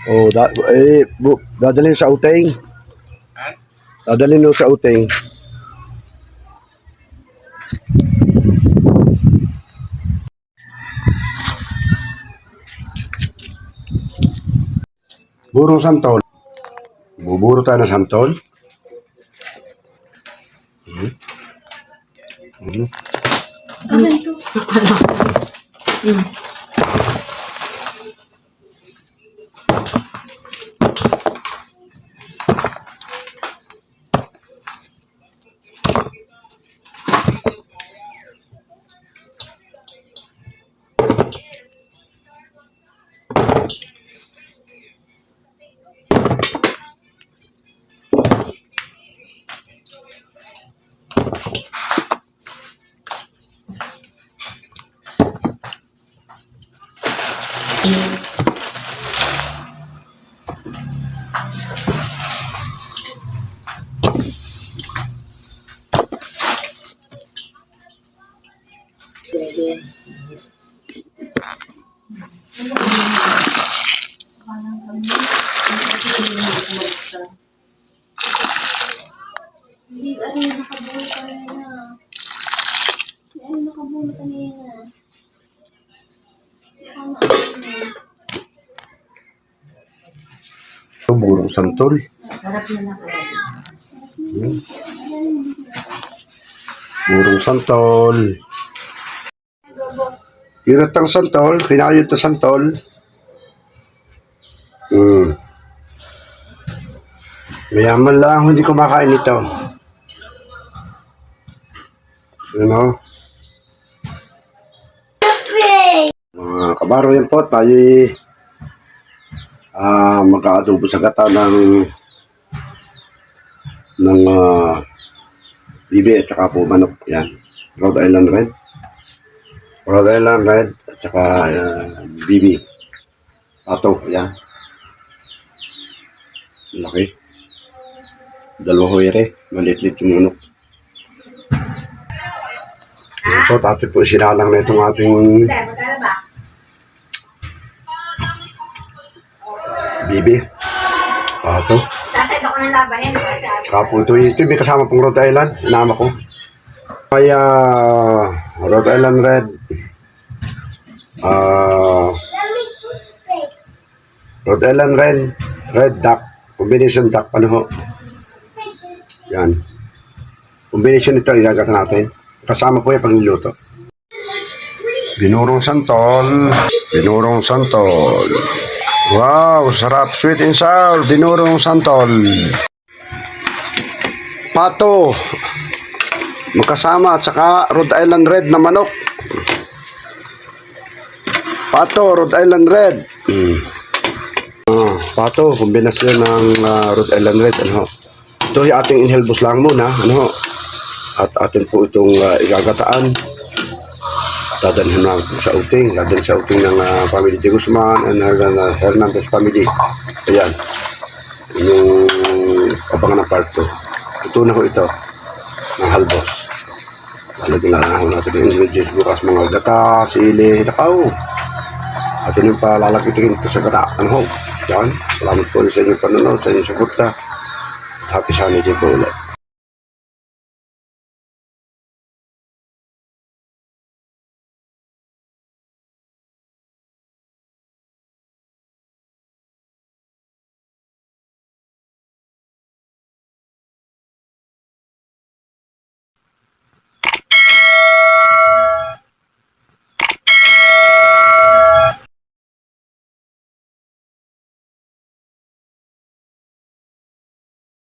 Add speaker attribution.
Speaker 1: Oh, dadalhin sa uting. Dadalhin mo sa uting. Burong santol. Buburo tayo ng santol.
Speaker 2: Hindi, ano yung nakabuo kanina. Ano nakabuo kanina.
Speaker 1: Burong santol.
Speaker 2: Sarap na na kaya.
Speaker 1: Burong santol. Piratang santol, kinayod na santol. Mayaman lang, hindi kumakain ito. Ano? Mga kabaro yan po, tayo mag-aadobo sa gata ng bibi at saka po manok. Yan. Rhode Island Red. Rhode Island Red at saka bibi. Pato. Yan. Laki. Dalawa hoyere. Maliit-liit yung manok. Yan po, dati po sinalang na itong ating bibi. Pato.
Speaker 2: Sasayad ako ng labahin.
Speaker 1: Saka po ito may kasama pong Rhode Island. Inama ko. Kaya Rhode Island Red. Rhode Island Red Duck. Combination duck. Ano ho? Yan. Combination ito. Igagata natin. Kasama po yung pagluluto. Binurong santol. Binurong santol. Wow, sarap. Sweet and sour. Binurong santol. Pato. Magkasama at saka Rhode Island Red na manok. Pato, Rhode Island Red. Pato, kombinasyon ng Rhode Island Red. Ano? Ito yung ating inhelbos lang muna. Ano? At atin po itong igagataan. Dadalhin na sa uting. Dadalhin sa uting ng family de Guzman and Hernandez family. Ayan. Yung abangan ng part 2. Ito na ho ito. Ng halbos. Lalagyan na ho natin yung ingredients bukas. Mga gata, sili, nakaw. At yun yung palalakitin ko sa gata. Ano ho? Yan. Salamat po sa inyong panonood, sa inyong suporta. Happy Sunday din po ulit.